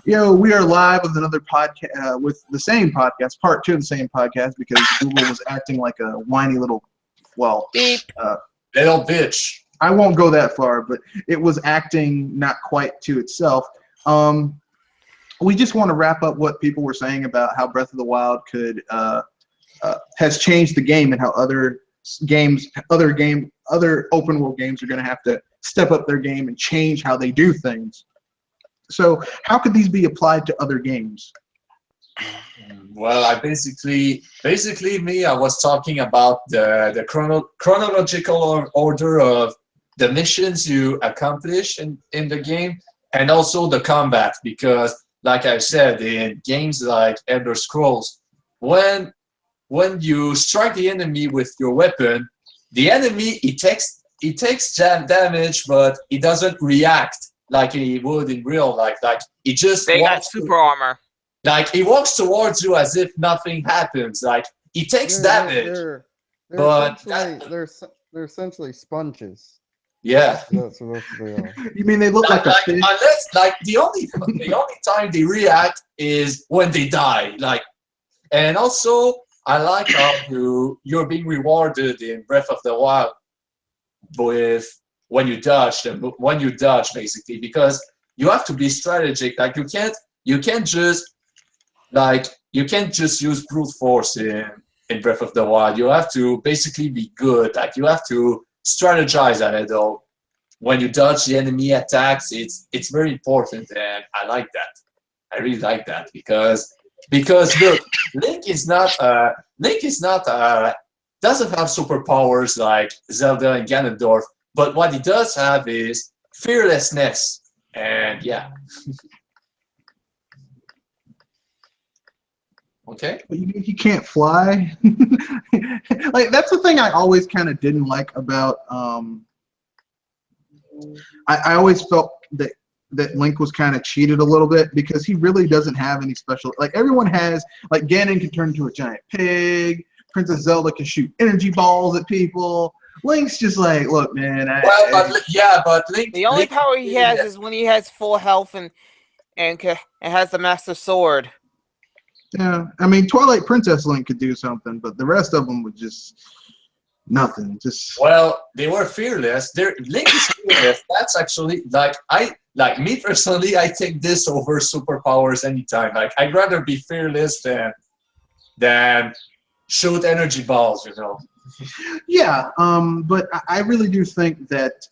Yo, we are live with another podcast, with the same podcast, part 2 of the same podcast, because Google was acting like a whiny little, Beep. Little bitch. I won't go that far, but it was acting not quite to itself. We just want to wrap up what people were saying about how Breath of the Wild has changed the game, and how other open world games are going to have to step up their game and change how they do things. So how could these be applied to other games? Well, I basically I was talking about the chronological order of the missions you accomplish in the game, and also the combat, because like I said, in games like Elder Scrolls, when you strike the enemy with your weapon, the enemy he takes damage, but he doesn't react like he would in real life. Like he just They got super armor. Like he walks towards you as if nothing happens. Like he takes damage, but they're essentially sponges. Yeah. That's what they are. You mean they look like a fish? Unless, like, the only time they react is when they die. Like, and also I like how you're being rewarded in Breath of the Wild with when you dodge basically, because you have to be strategic. Like you can't just use brute force in Breath of the Wild. You have to basically be good. Like you have to strategize at it though. When you dodge the enemy attacks, it's very important, and I like that. I really like that because look, Link is not doesn't have superpowers like Zelda and Ganondorf, but what he does have is fearlessness, and yeah. Okay. But he can't fly. Like that's the thing I always kind of didn't like about. I always felt that Link was kind of cheated a little bit, because he really doesn't have any special. Like everyone has, like Ganon can turn into a giant pig. Princess Zelda can shoot energy balls at people. Link's just like, look, man. But Link. The only power he has is when he has full health and has the Master Sword. Yeah, I mean, Twilight Princess Link could do something, but the rest of them would just nothing. Well, they were fearless. Link is fearless. That's actually like me personally. I take this over superpowers anytime. Like I'd rather be fearless than shoot energy balls. You know. Yeah, but I really do think that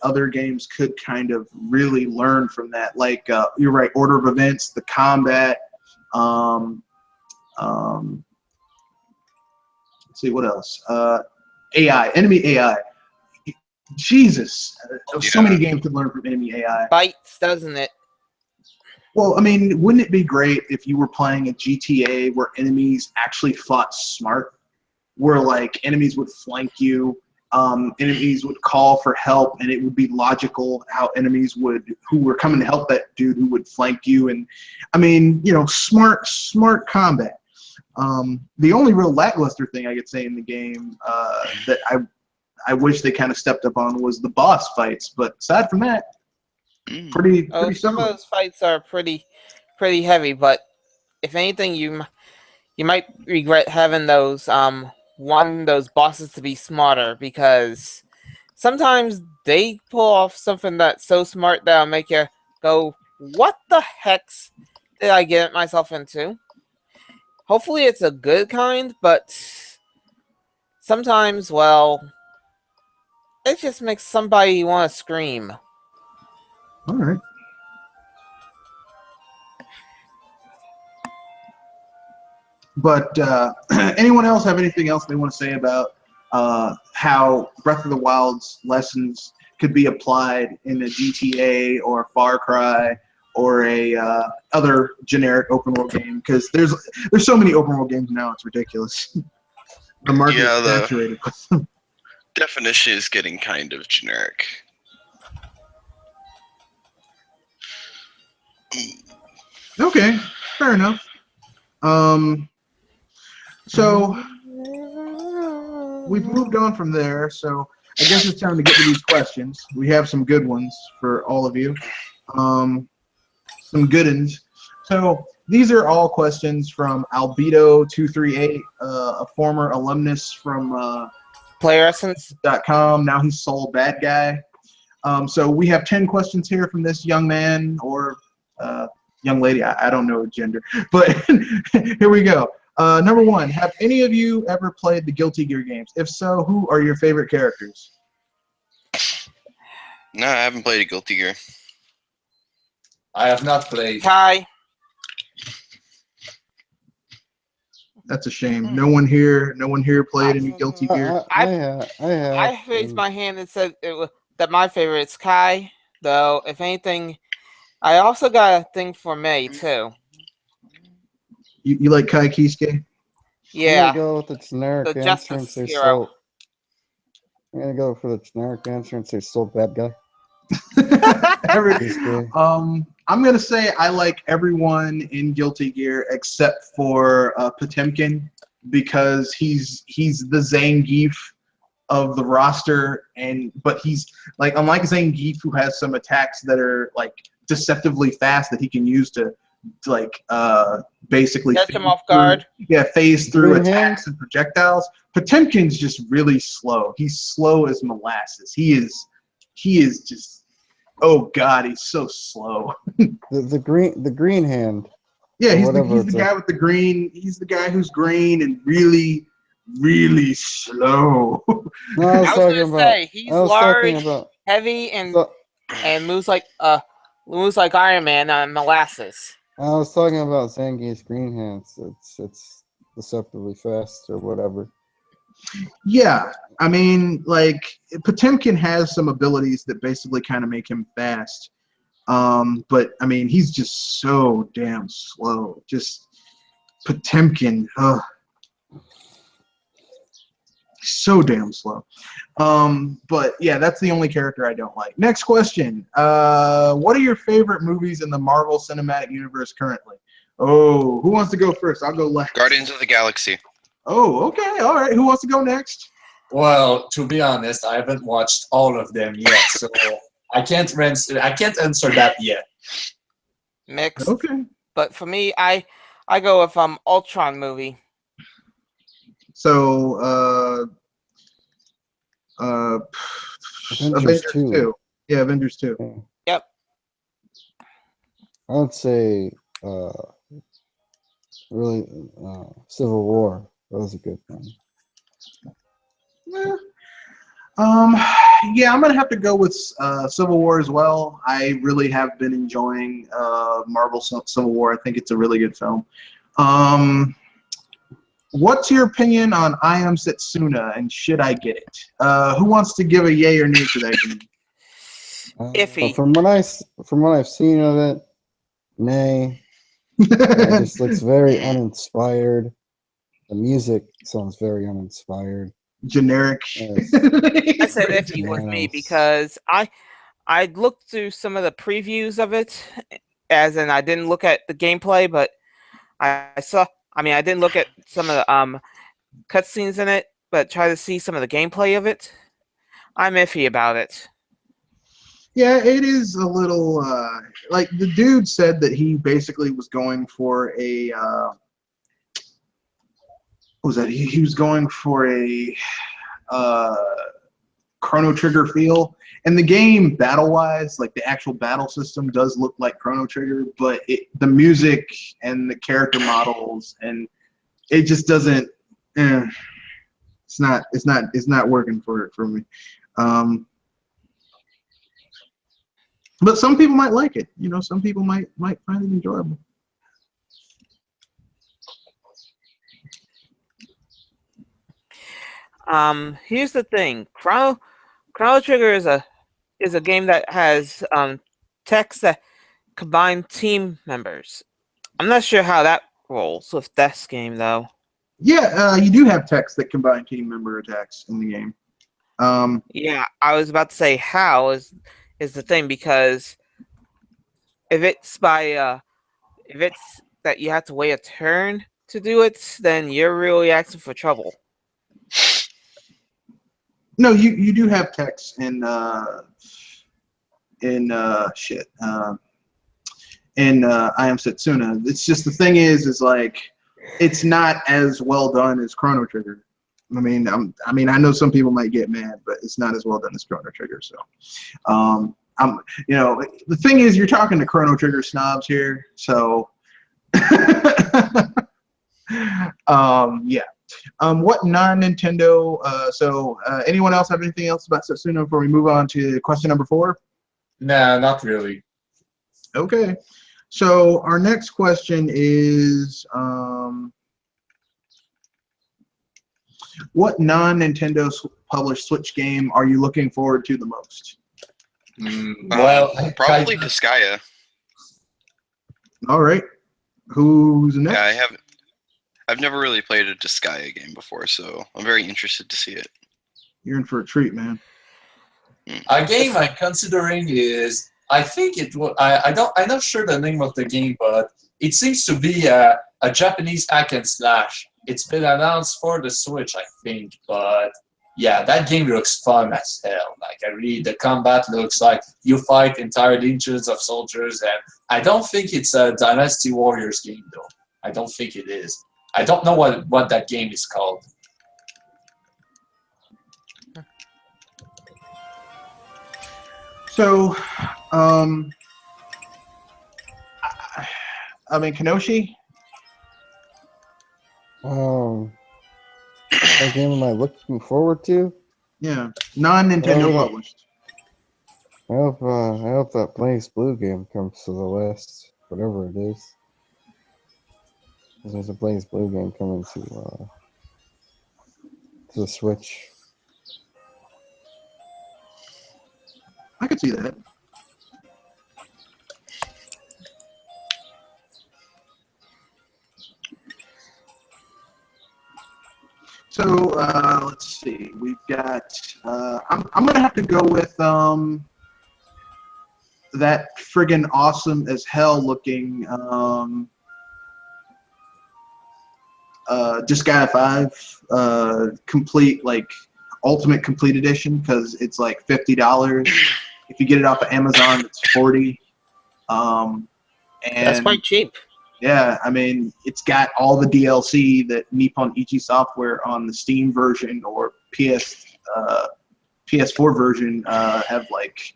other games could kind of really learn from that. Like you're right, order of events, the combat. Let's see what else. AI, enemy AI. Jesus, so many games could learn from enemy AI. Bites, doesn't it? Well, I mean, wouldn't it be great if you were playing a GTA where enemies actually fought smart? Where like enemies would flank you, enemies would call for help, and it would be logical how enemies who were coming to help that dude who would flank you, and I mean, you know, smart combat. The only real lackluster thing I could say in the game that I wish they kind of stepped up on was the boss fights, but aside from that, pretty some of those fights are pretty heavy, but if anything, you might regret having those those bosses to be smarter, because sometimes they pull off something that's so smart that'll make you go, what the heck did I get myself into? Hopefully it's a good kind, but sometimes, well, it just makes somebody want to scream. All right. But anyone else have anything else they want to say about how Breath of the Wild's lessons could be applied in a GTA or Far Cry or a other generic open world game? Because there's so many open world games now, it's ridiculous. The market is saturated with them. Definition is getting kind of generic. Okay, fair enough. So we've moved on from there, so I guess it's time to get to these questions. We have some good ones for all of you. some good ones. So these are all questions from Albedo238, a former alumnus from Player Essence. .com. Now he's Soul Bad Guy. So we have 10 questions here from this young man or young lady. I don't know gender, but here we go. Number one, have any of you ever played the Guilty Gear games? If so, who are your favorite characters? No, I haven't played a Guilty Gear. I have not played. Kai. That's a shame. No one here played any Guilty Gear. I have. I raised my hand and said that my favorite is Kai. Though, if anything, I also got a thing for May too. You like Kai Kisuke? Yeah. I'm gonna go with the generic The answer and Justice say Hero. Soul. I'm gonna go for the generic answer and say Soul Bad Guy. I'm gonna say I like everyone in Guilty Gear except for Potemkin, because he's the Zangief of the roster, but he's like, unlike Zangief, who has some attacks that are like deceptively fast that he can use to like basically Catch him off guard. phase through Green attacks and projectiles. Potemkin's just really slow. He's slow as molasses. He is just, oh god, he's so slow. The green hand. Yeah, Or he's whatever the it's guy with the green. He's the guy who's green and really, really slow. No, I I was was talking gonna about. say he's I was large, talking about. heavy, and So, moves like Iron Man on molasses. I was talking about Zangief's green hands. It's deceptively fast or whatever. Yeah, I mean, like Potemkin has some abilities that basically kind of make him fast. But I mean, he's just so damn slow. Just Potemkin, so damn slow. But yeah, that's the only character I don't like. Next question. What are your favorite movies in the Marvel Cinematic Universe currently? Oh, who wants to go first? I'll go last. Guardians of the Galaxy. Oh, okay, all right. Who wants to go next? Well, to be honest, I haven't watched all of them yet, so I can't answer that yet. Mixed. Okay. But for me, I go with Ultron movie. So, Avengers 2. Yeah, Avengers 2. Yeah. Yep. I would say really Civil War. That was a good one. Yeah. Yeah, I'm gonna have to go with Civil War as well. I really have been enjoying Marvel Civil War. I think it's a really good film. What's your opinion on I Am Setsuna, and should I get it? Who wants to give a yay or nay to that game? Iffy. From what I've seen of it, nay. It just looks very uninspired. The music sounds very uninspired. Generic. I said iffy with me because I looked through some of the previews of it, as in I didn't look at the gameplay, but I didn't look at some of the cutscenes in it, but try to see some of the gameplay of it. I'm iffy about it. Yeah, it is a little like the dude said that he basically was going for a what was that? He was going for a Chrono Trigger feel. And the game, battle-wise, like the actual battle system does look like Chrono Trigger, but the music and the character models, and it just doesn't. It's not working for me. But some people might like it. You know, some people might find it enjoyable. Here's the thing. Chrono Trigger is a game that has text that combine team members. I'm not sure how that rolls with this game though. Yeah, you do have text that combine team member attacks in the game. Yeah, I was about to say how is the thing, because if it's that you have to wait a turn to do it, then you're really asking for trouble. No, you do have text in in I Am Setsuna. It's just the thing is like it's not as well done as Chrono Trigger. I mean, I know some people might get mad, but it's not as well done as Chrono Trigger. So, the thing is, you're talking to Chrono Trigger snobs here. So, yeah. What non-Nintendo? Anyone else have anything else about Setsuna before we move on to question number 4? Nah, not really. Okay. So our next question is, what non-Nintendo published Switch game are you looking forward to the most? Well, probably Disgaea. All right. Who's next? Yeah, I've never really played a Disgaea game before, so I'm very interested to see it. You're in for a treat, man. A game I'm considering is, I think it will. I'm not sure the name of the game, but it seems to be a Japanese hack and slash. It's been announced for the Switch, I think, but yeah, that game looks fun as hell. Like, the combat looks like you fight entire legions of soldiers, and I don't think it's a Dynasty Warriors game, though. I don't think it is. I don't know what that game is called. So, Kenoshi? What game am I looking forward to? Yeah, non-Nintendo Oh, published. I hope that Blaze Blue game comes to the list, whatever it is. There's a Blaze Blue game coming to the Switch. I could see that. So let's see. We've got. I'm gonna have to go with that friggin' awesome as hell looking Disgaea 5 complete, like ultimate complete edition, because it's like $50. If you get it off of Amazon, it's $40. And That's quite cheap. yeah, I mean, it's got all the DLC that Nippon Ichi Software on the Steam version or PS4 version have like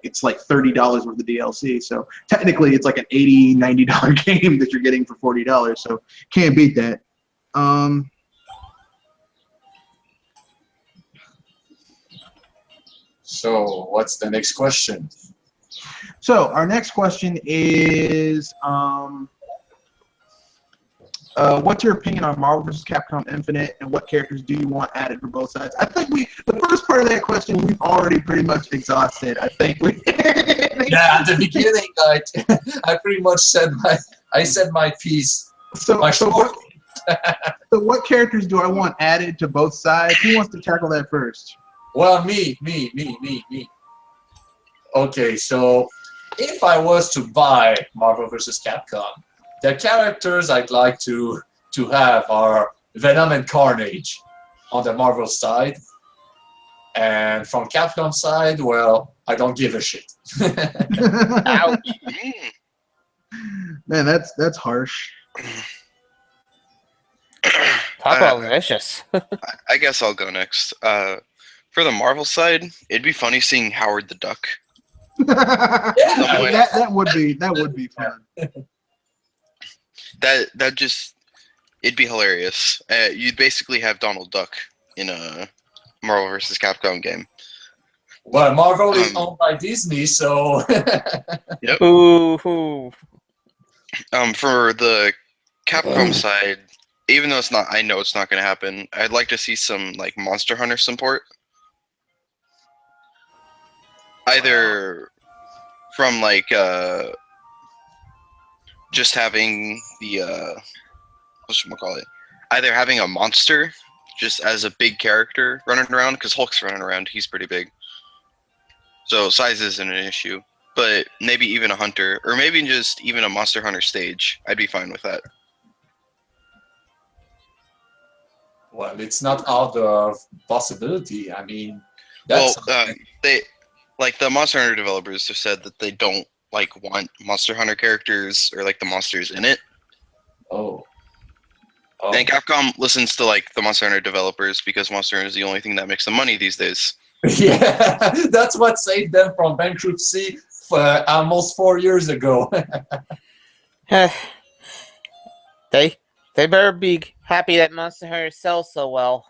it's like $30 worth of DLC. So technically, it's like an $80, $90 game that you're getting for $40. So can't beat that. So, what's the next question? So our next question is, what's your opinion on Marvel vs. Capcom Infinite, and what characters do you want added for both sides? I think the first part of that question we've already pretty much exhausted. I think we. Yeah, at the beginning, like I pretty much said my piece. So what characters do I want added to both sides? Who wants to tackle that first? Well, me. Okay, so if I was to buy Marvel vs. Capcom, the characters I'd like to have are Venom and Carnage on the Marvel side. And from Capcom side, well, I don't give a shit. Ouch. Man, that's harsh. Talk about vicious. I guess I'll go next. For the Marvel side, it'd be funny seeing Howard the Duck. that would be fun. It'd be hilarious. You'd basically have Donald Duck in a Marvel vs. Capcom game. Well, Marvel is owned by Disney, so. Yep. Ooh. For the Capcom side, even though I know it's not going to happen, I'd like to see some like Monster Hunter support. Either from like just having the either having a monster just as a big character running around, because Hulk's running around, he's pretty big, so size isn't an issue, but maybe even a hunter, or maybe just even a Monster Hunter stage. I'd be fine with that. Well, it's not out of possibility. I mean, that's they like the Monster Hunter developers have said that they don't like want Monster Hunter characters or like the monsters in it. Oh. And Capcom listens to like the Monster Hunter developers because Monster Hunter is the only thing that makes them money these days. Yeah, that's what saved them from bankruptcy almost 4 years ago. They better be happy that Monster Hunter sells so well.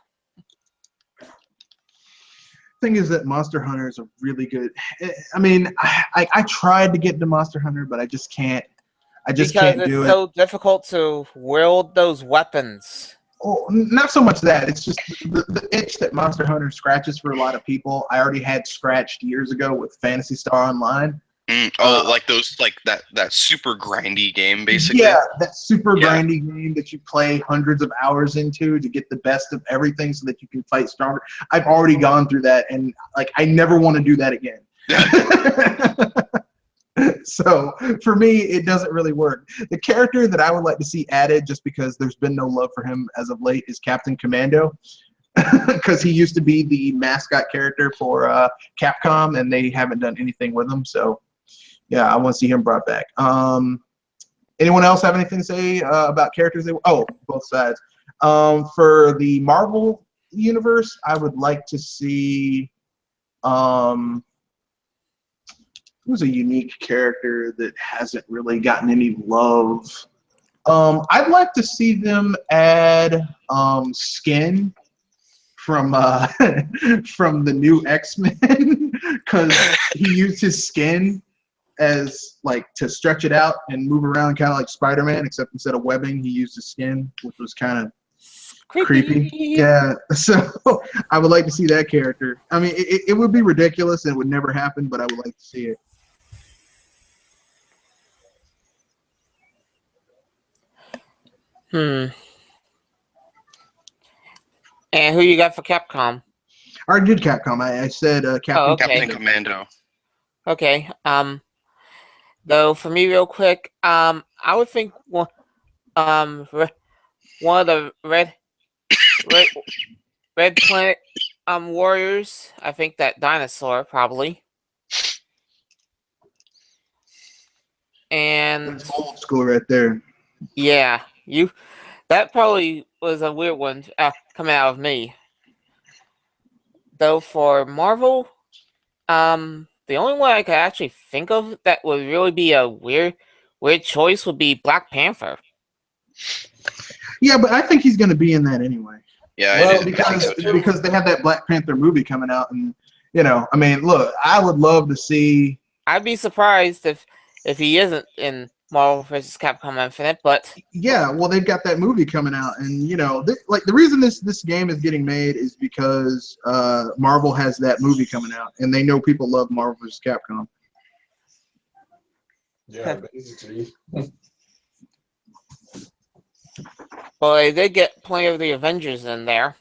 Thing is that Monster Hunter is a really good. I mean, I tried to get into Monster Hunter, but I just can't. I just Because can't do it's it. so difficult to wield those weapons. Oh, not so much that. It's just the itch that Monster Hunter scratches for a lot of people. I already had scratched years ago with Phantasy Star Online. Like those, like that super grindy game, basically. Yeah, that super Yeah. grindy game that you play hundreds of hours into to get the best of everything so that you can fight stronger. I've already gone through that, and like I never want to do that again. So for me, it doesn't really work. The character that I would like to see added, just because there's been no love for him as of late, is Captain Commando, because he used to be the mascot character for Capcom, and they haven't done anything with him. So yeah, I want to see him brought back. Anyone else have anything to say about characters? Both sides. For the Marvel universe, I would like to see. Who's a unique character that hasn't really gotten any love? I'd like to see them add Skin from from the new X-Men, because he used his skin as like to stretch it out and move around, kind of like Spider-Man, except instead of webbing, he used his skin, which was kind of creepy. Yeah, so I would like to see that character. I mean, it would be ridiculous and it would never happen, but I would like to see it. And who you got for Capcom? I already did Capcom. I said Captain. Oh, okay. Captain Commando. Okay. Though for me, real quick, I would think one of the Red Planet warriors. I think that Dinosaur probably. And That's old school right there. yeah, that probably was a weird one coming out of me. Though for Marvel, the only one I could actually think of that would really be a weird choice would be Black Panther. Yeah, but I think he's going to be in that anyway. Yeah, Well, I think so too. Because they have that Black Panther movie coming out, and I mean, look, I would love to see. I'd be surprised if he isn't in Marvel vs. Capcom Infinite, but Yeah, well, they've got that movie coming out, and like the reason this game is getting made is because Marvel has that movie coming out, and they know people love Marvel vs. Capcom. Yeah, basically. well, they did get plenty of the Avengers in there.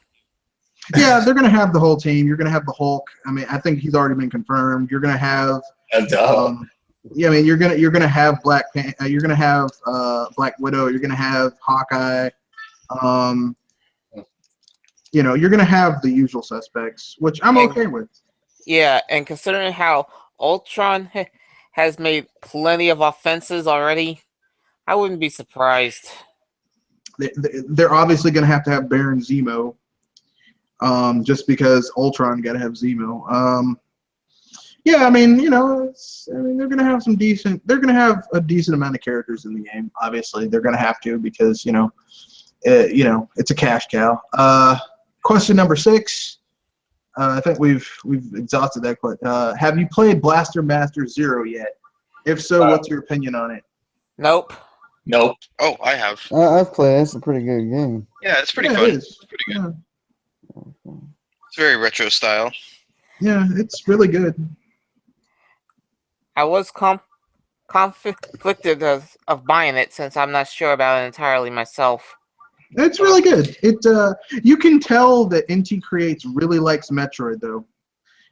Yeah, they're gonna have the whole team. You're gonna have the Hulk. I mean, I think he's already been confirmed. You're gonna have. Yeah, I mean, you're gonna have you're gonna have Black Widow. You're gonna have Hawkeye. You're gonna have the usual suspects, which I'm okay with. Yeah, and considering how Ultron has made plenty of offenses already, I wouldn't be surprised. They're obviously gonna have to have Baron Zemo, just because Ultron got to have Zemo. Yeah, I mean, they're gonna have they're gonna have a decent amount of characters in the game. Obviously, they're gonna have to because it's a cash cow. Question number 6. I think we've exhausted that question. Have you played Blaster Master Zero yet? If so, what's your opinion on it? Nope. Oh, I have. I've played. It's a pretty good game. Yeah, it's pretty Yeah, fun. it is. It's pretty good. Yeah. It's very retro style. Yeah, it's really good. I was conflicted of buying it since I'm not sure about it entirely myself. It's really good. You can tell that NT Creates really likes Metroid though,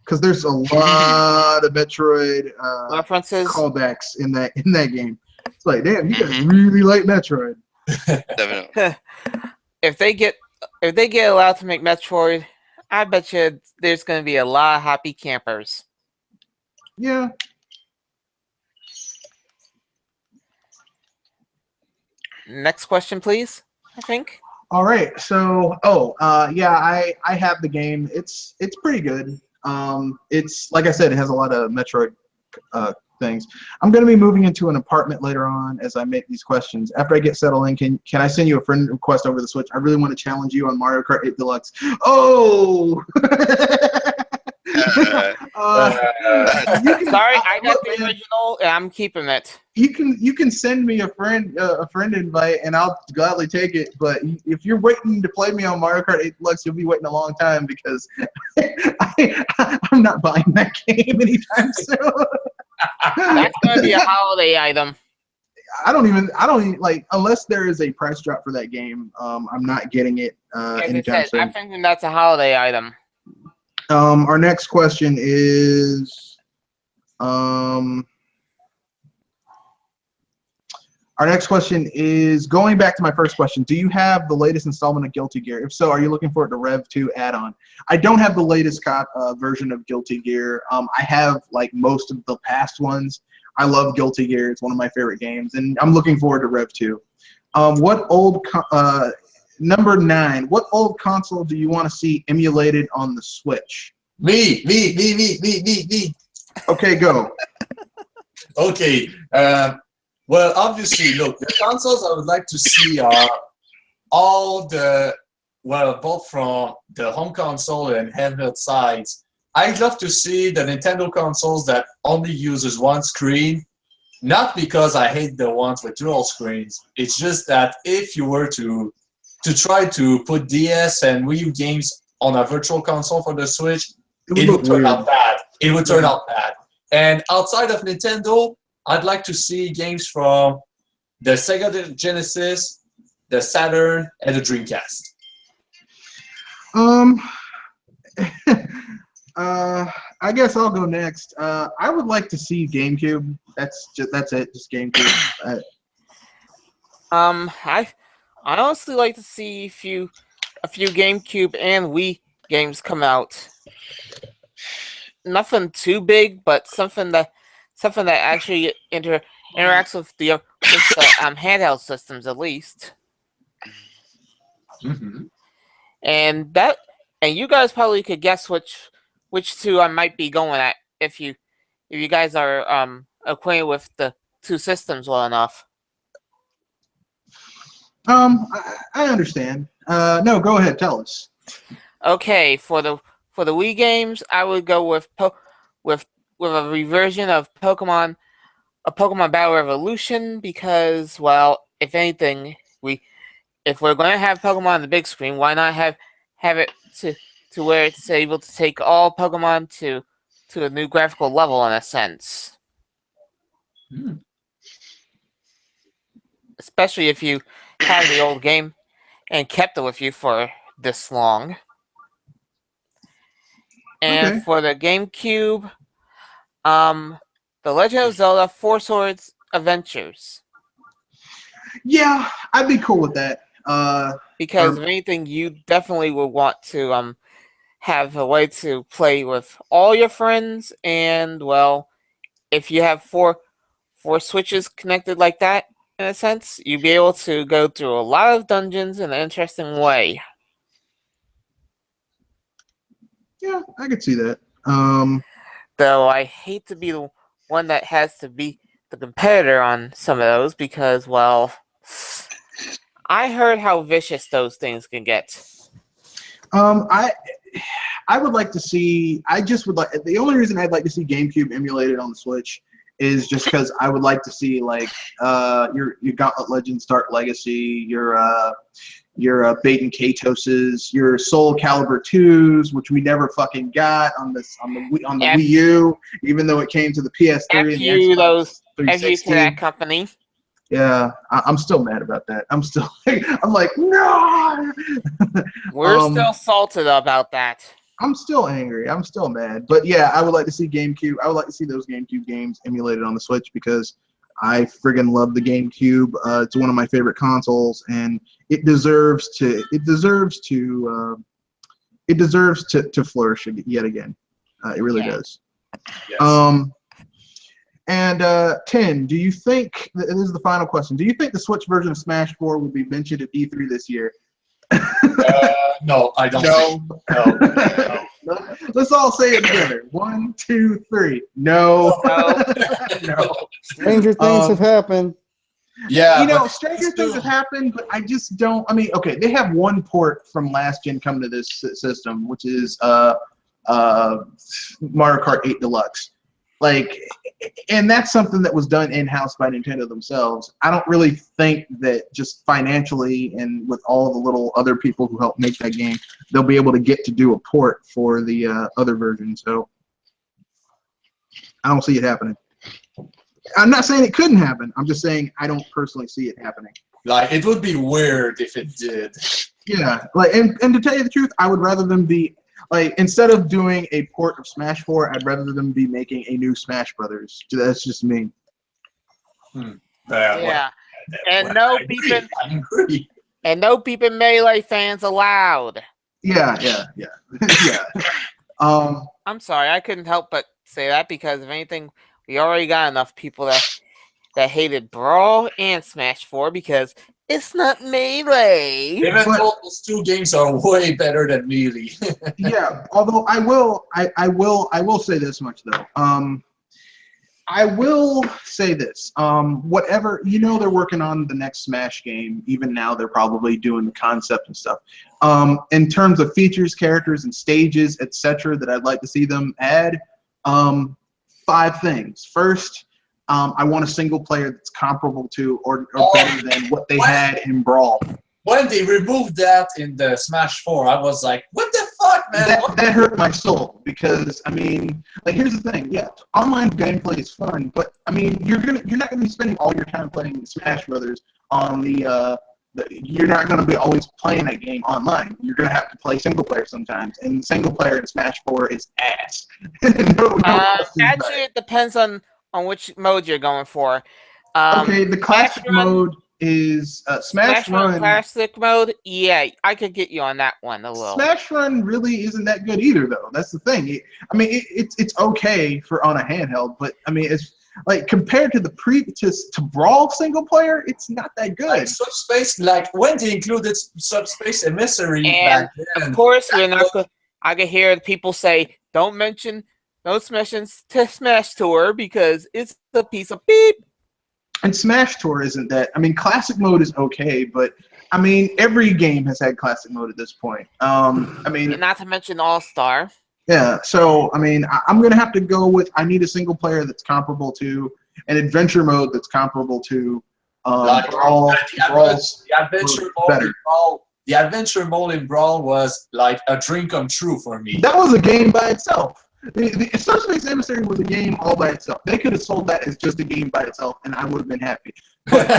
because there's a lot of Metroid References. callbacks in that game. It's like, damn, you guys really like Metroid. Definitely. If they get allowed to make Metroid, I bet you there's going to be a lot of happy campers. Yeah. Next question, please. I think. All right. So, yeah, I have the game. It's pretty good. It's like I said, it has a lot of Metroid things. I'm going to be moving into an apartment later on as I make these questions. After I get settled in, can I send you a friend request over the Switch? I really want to challenge you on Mario Kart 8 Deluxe. Oh! Sorry, I got the original, and I'm keeping it. You can send me a friend invite, and I'll gladly take it. But if you're waiting to play me on Mario Kart 8 Deluxe, you'll be waiting a long time because I'm not buying that game anytime soon. That's gonna be a holiday item. I don't even like unless there is a price drop for that game. I'm not getting it anytime soon. I think that's a holiday item. Our next question is going back to my first question. Do you have the latest installment of Guilty Gear? If so, are you looking forward to Rev 2 add-on? I don't have the latest version of Guilty Gear. I have like most of the past ones. I love Guilty Gear. It's one of my favorite games, and I'm looking forward to Rev 2. Number 9. What old console do you want to see emulated on the Switch? Me. Okay, go. Okay. Well, obviously, look, the consoles I would like to see are all both from the home console and handheld sides. I'd love to see the Nintendo consoles that only uses one screen, not because I hate the ones with dual screens. It's just that if you were to try to put DS and Wii U games on a virtual console for the Switch, it would turn out bad. It would turn out bad. And outside of Nintendo, I'd like to see games from the Sega Genesis, the Saturn, and the Dreamcast. I guess I'll go next. I would like to see GameCube. That's it. Just GameCube. I honestly like to see a few GameCube and Wii games come out. Nothing too big, but something that actually interacts with the handheld systems at least. Mm-hmm. And you guys probably could guess which two I might be going at if you guys are acquainted with the two systems well enough. I understand. No, go ahead. Tell us. Okay, for the Wii games, I would go with a reversion of Pokemon Battle Revolution because, well, if anything, if we're going to have Pokemon on the big screen, why not have it to where it's able to take all Pokemon to a new graphical level in a sense. Especially if you have the old game and kept it with you for this long. And Okay. for the GameCube, The Legend of Zelda 4 Swords Adventures. Yeah, I'd be cool with that. Because if anything, you definitely would want to have a way to play with all your friends, and well, if you have four switches connected like that, in a sense, you'd be able to go through a lot of dungeons in an interesting way. Yeah, I could see that. Though I hate to be the one that has to be the competitor on some of those because, well, I heard how vicious those things can get. I would like to see. I just would like. The only reason I'd like to see GameCube emulated on the Switch is just because I would like to see like your Gauntlet Legends Dark Legacy, your Baten Katoses, your Soul Calibur 2s, which we never fucking got on the Wii U, even though it came to the PS3 and the Xbox 360. To that company. Yeah, I'm still mad about that. I'm like, no! We're still salted about that. I'm still angry. I'm still mad. But yeah, I would like to see GameCube. I would like to see those GameCube games emulated on the Switch because I friggin' love the GameCube. It's one of my favorite consoles, and it deserves to flourish yet again. It really does. Yes. And 10, do you think, this is the final question, do you think the Switch version of Smash 4 will be mentioned at E3 this year? No, I don't. No. No. Let's all say it together. 1, 2, 3. No. No. Stranger things have happened. Yeah, You know, but stranger still- things have happened, but I just don't. I mean, okay, they have one port from last gen coming to this system, which is Mario Kart 8 Deluxe. Like, and that's something that was done in-house by Nintendo themselves. I don't really think that just financially and with all the little other people who helped make that game, they'll be able to get to do a port for the other version. So I don't see it happening. I'm not saying it couldn't happen. I'm just saying I don't personally see it happening. Like, it would be weird if it did. Yeah, like, and to tell you the truth, I would rather them be like, instead of doing a port of Smash 4, I'd rather them be making a new Smash Brothers. That's just me. Yeah. And no I agree. beeping. I agree. And no beeping Melee fans allowed. Yeah. Yeah. I'm sorry, I couldn't help but say that because if anything, we already got enough people that hated Brawl and Smash 4 because it's not Melee. Even though those two games are way better than Melee. Yeah. Although I will say this much though. I will say this. Whatever, you know, they're working on the next Smash game. Even now, they're probably doing the concept and stuff. In terms of features, characters, and stages, etc., that I'd like to see them add, 5 things. First, I want a single player that's comparable to or better than what they had in Brawl. When they removed that in the Smash 4, I was like, what the fuck, man? That hurt my soul because, I mean, like, here's the thing. Yeah, online gameplay is fun, but I mean, you're not gonna be spending all your time playing Smash Brothers on you're not gonna be always playing that game online. You're gonna have to play single player sometimes, and single player in Smash 4 is ass. Actually, it depends on which mode you're going for. Okay, the classic mode is Smash Run. Classic mode, yeah, I could get you on that one a little. Smash Run really isn't that good either, though. That's the thing. It's okay for on a handheld, but I mean, it's like compared to the to Brawl single player, it's not that good. Like Subspace, like when they included Subspace Emissary And back then. of course, we're not. I can hear people say, "Don't mention Smash Tour because it's a piece of beep." And Smash Tour isn't that. I mean, classic mode is okay, but I mean, every game has had classic mode at this point. I mean, And not to mention All Star. yeah. So I mean, I'm gonna have to go with I need a single player that's comparable to an adventure mode that's comparable to Brawl's the adventure mode better. in Brawl. The adventure mode in Brawl was like a dream come true for me. That was a game by itself. The Subspace Emissary was a game all by itself. They could have sold that as just a game by itself, and I would have been happy. But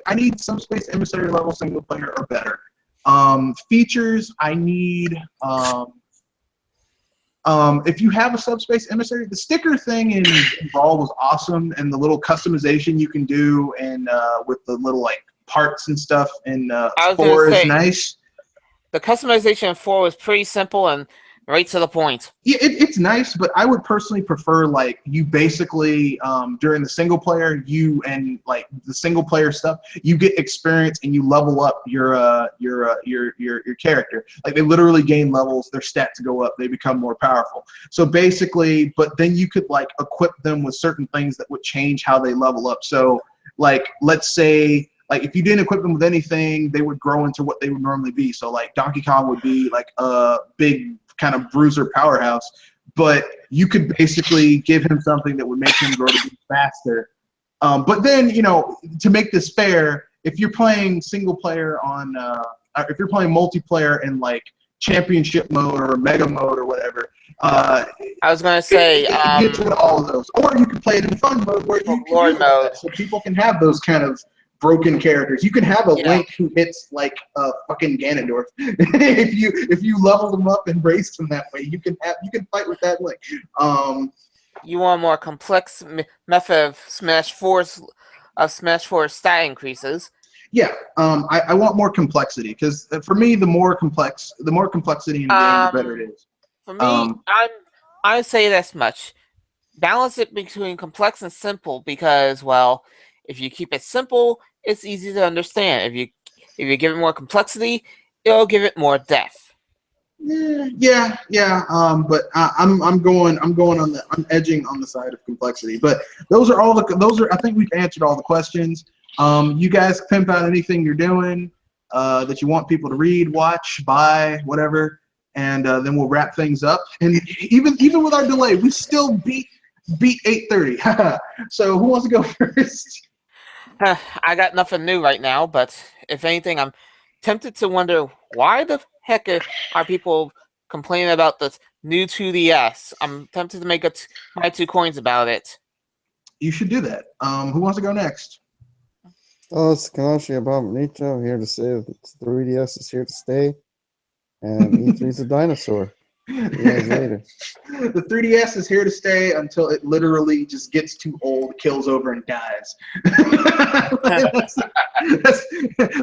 I need Subspace Emissary level single player or better. Features, I need. If you have a Subspace Emissary, the sticker thing in Brawl was awesome, and the little customization you can do, and with the little like parts and stuff in 4 is nice. The customization in 4 was pretty simple and right to the point. Yeah, it's nice, but I would personally prefer like you basically during the single player, you and like the single player stuff, you get experience and you level up your character. Like they literally gain levels, their stats go up, they become more powerful. So basically, but then you could like equip them with certain things that would change how they level up. So like let's say like if you didn't equip them with anything, they would grow into what they would normally be. So like Donkey Kong would be like a big kind of bruiser powerhouse, but you could basically give him something that would make him grow to be faster. But then, you know, to make this fair, if you're playing single player on, if you're playing multiplayer in like championship mode or mega mode or whatever, I was gonna say, you can get to all of those, or you can play it in fun mode where you Lord mode, so people can have those kind of broken characters. You can have a Link who hits like a fucking Ganondorf. if you level them up and race them that way, you can fight with that Link. You want a more complex method of Smash 4's stat increases. Yeah, I want more complexity because for me, the more complexity in the game, the better it is. For me, I would say this much. balance it between complex and simple because, well, if you keep it simple, it's easy to understand. If you give it more complexity, it'll give it more depth. Yeah. But I'm edging on the side of complexity. But those are I think we've answered all the questions. You guys pimp out anything you're doing that you want people to read, watch, buy, whatever, and then we'll wrap things up. And even with our delay, we still beat 8:30. So who wants to go first? I got nothing new right now, but if anything, I'm tempted to wonder why the heck are people complaining about the new 2DS. I'm tempted to make my 2 coins about it. You should do that. Who wants to go next? Oh, it's Kanashi Abomination here to say that the 3DS is here to stay, and E3's a dinosaur. See you guys later. The 3DS is here to stay until it literally just gets too old, kills over, and dies.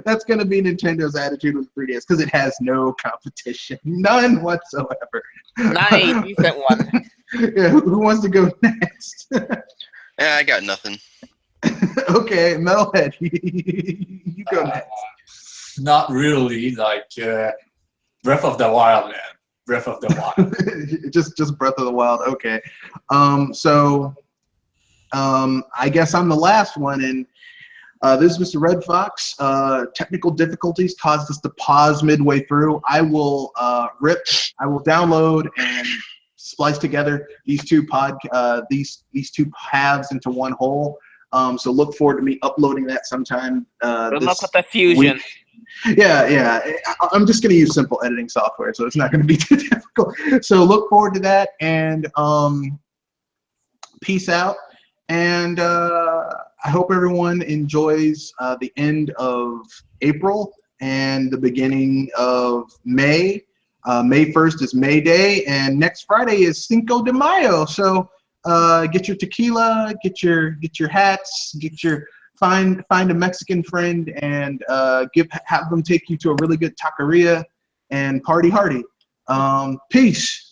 that's going to be Nintendo's attitude with the 3DS because it has no competition, none whatsoever. Not a decent one. Yeah, who wants to go next? Yeah, I got nothing. Okay, Metalhead, you go next. Not really, like Breath of the Wild, man. Breath of the Wild. just Breath of the Wild. Okay. So I guess I'm the last one, and this is Mr. Red Fox. Technical difficulties caused us to pause midway through. I will download and splice together these two halves into one whole. So look forward to me uploading that sometime. Good luck with the fusion. Week. Yeah. I'm just going to use simple editing software, so it's not going to be too difficult. So look forward to that, and peace out. And I hope everyone enjoys the end of April and the beginning of May. May 1st is May Day, and next Friday is Cinco de Mayo. So get your tequila, get your hats, find a Mexican friend, and have them take you to a really good taqueria and party hardy. Peace.